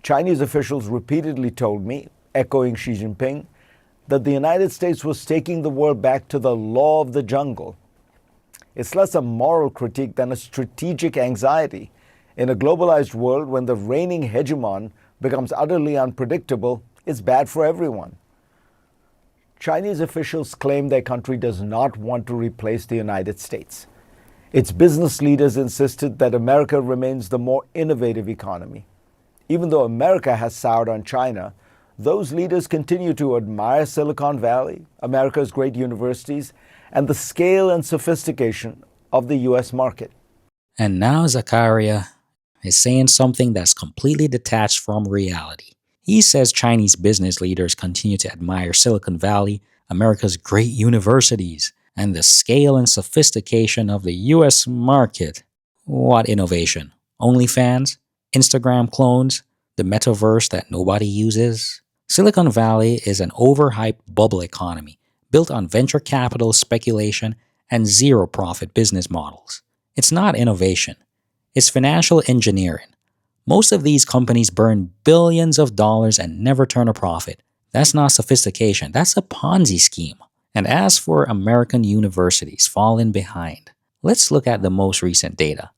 Chinese officials repeatedly told me, echoing Xi Jinping, that the United States was taking the world back to the law of the jungle. It's less a moral critique than a strategic anxiety. In a globalized world, when the reigning hegemon becomes utterly unpredictable, it's bad for everyone. Chinese officials claim their country does not want to replace the United States. Its business leaders insisted that America remains the more innovative economy. Even though America has soured on China, those leaders continue to admire Silicon Valley, America's great universities, and the scale and sophistication of the US market. And now Zakaria is saying something that's completely detached from reality. He says Chinese business leaders continue to admire Silicon Valley, America's great universities, and the scale and sophistication of the US market. What innovation? OnlyFans? Instagram clones? The metaverse that nobody uses? Silicon Valley is an overhyped bubble economy built on venture capital speculation and zero-profit business models. It's not innovation. It's financial engineering. Most of these companies burn billions of dollars and never turn a profit. That's not sophistication. That's a Ponzi scheme. And as for American universities falling behind, let's look at the most recent data.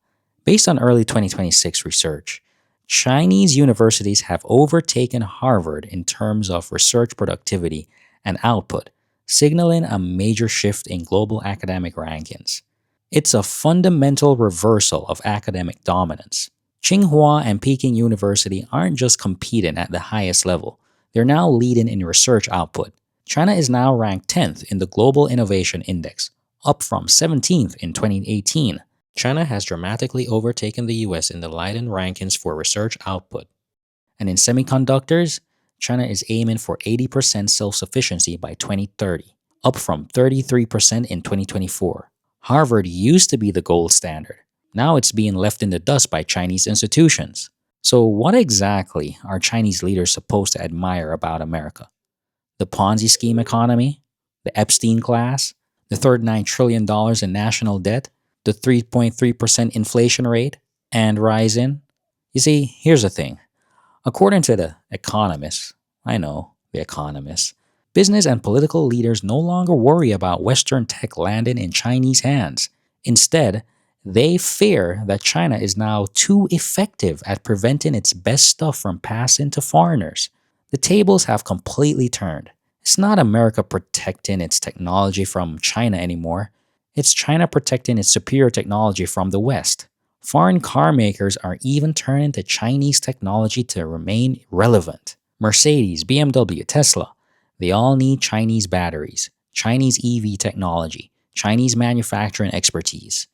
Based on early 2026 research, Chinese universities have overtaken Harvard in terms of research productivity and output, signaling a major shift in global academic rankings. It's a fundamental reversal of academic dominance. Tsinghua and Peking University aren't just competing at the highest level, they're now leading in research output. China is now ranked 10th in the Global Innovation Index, up from 17th in 2018. China has dramatically overtaken the US in the Leiden Rankings for research output. And in semiconductors, China is aiming for 80% self-sufficiency by 2030, up from 33% in 2024. Harvard used to be the gold standard. Now it's being left in the dust by Chinese institutions. So what exactly are Chinese leaders supposed to admire about America? The Ponzi scheme economy? The Epstein class? The $39 trillion in national debt? The 3.3% inflation rate? And rising? You see, here's the thing. According to the economists, I know, the economists, business and political leaders no longer worry about Western tech landing in Chinese hands. Instead, they fear that China is now too effective at preventing its best stuff from passing to foreigners. The tables have completely turned. It's not America protecting its technology from China anymore. It's China protecting its superior technology from the West. Foreign car makers are even turning to Chinese technology to remain relevant. Mercedes, BMW, Tesla, they all need Chinese batteries, Chinese EV technology, Chinese manufacturing expertise.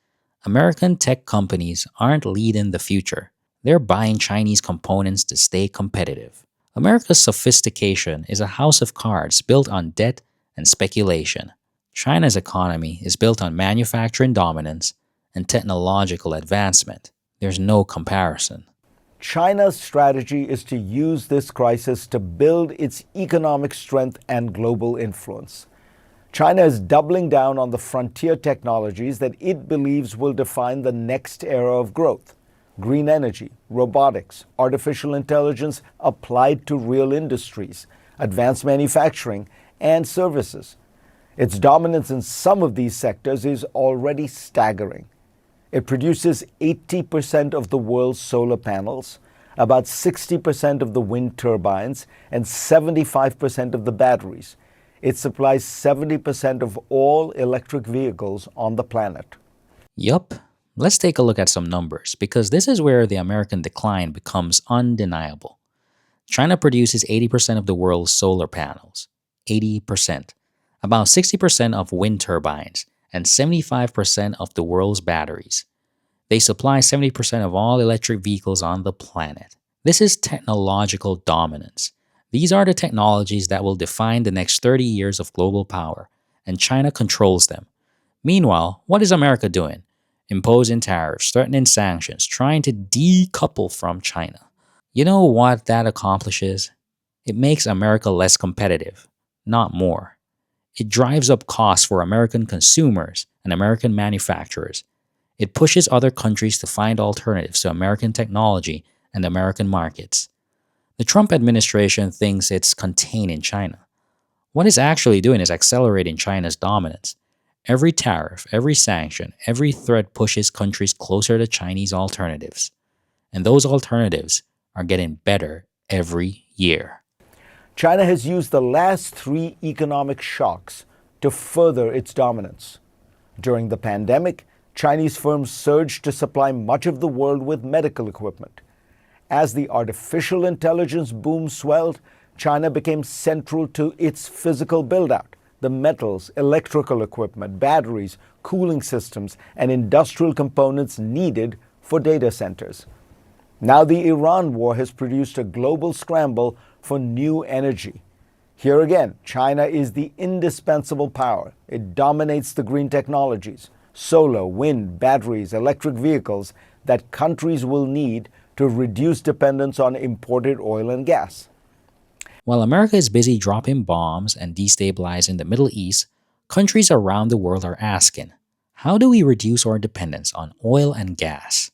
American tech companies aren't leading the future. They're buying Chinese components to stay competitive. America's sophistication is a house of cards built on debt and speculation. China's economy is built on manufacturing dominance and technological advancement. There's no comparison. China's strategy is to use this crisis to build its economic strength and global influence. China is doubling down on the frontier technologies that it believes will define the next era of growth. Green energy, robotics, artificial intelligence applied to real industries, advanced manufacturing, and services. Its dominance in some of these sectors is already staggering. It produces 80% of the world's solar panels, about 60% of the wind turbines, and 75% of the batteries. It supplies 70% of all electric vehicles on the planet. Yup. Let's take a look at some numbers, because this is where the American decline becomes undeniable. China produces 80% of the world's solar panels, 80%, about 60% of wind turbines, and 75% of the world's batteries. They supply 70% of all electric vehicles on the planet. This is technological dominance. These are the technologies that will define the next 30 years of global power, and China controls them. Meanwhile, what is America doing? Imposing tariffs, threatening sanctions, trying to decouple from China. You know what that accomplishes? It makes America less competitive, not more. It drives up costs for American consumers and American manufacturers. It pushes other countries to find alternatives to American technology and American markets. The Trump administration thinks it's containing China. What it's actually doing is accelerating China's dominance. Every tariff, every sanction, every threat pushes countries closer to Chinese alternatives. And those alternatives are getting better every year. China has used the last three economic shocks to further its dominance. During the pandemic, Chinese firms surged to supply much of the world with medical equipment. As the artificial intelligence boom swelled, China became central to its physical build-out. The metals, electrical equipment, batteries, cooling systems, and industrial components needed for data centers. Now the Iran war has produced a global scramble for new energy. Here again, China is the indispensable power. It dominates the green technologies, solar, wind, batteries, electric vehicles that countries will need to reduce dependence on imported oil and gas. While America is busy dropping bombs and destabilizing the Middle East, countries around the world are asking, how do we reduce our dependence on oil and gas?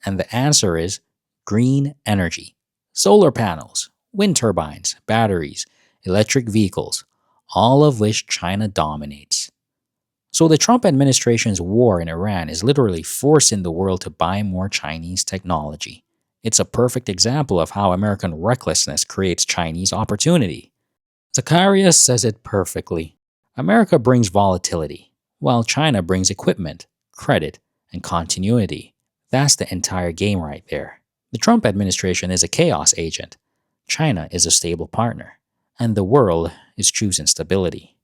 And the answer is green energy. Solar panels, wind turbines, batteries, electric vehicles, all of which China dominates. So the Trump administration's war in Iran is literally forcing the world to buy more Chinese technology. It's a perfect example of how American recklessness creates Chinese opportunity. Zakaria says it perfectly. America brings volatility, while China brings equipment, credit, and continuity. That's the entire game right there. The Trump administration is a chaos agent. China is a stable partner. And the world is choosing stability.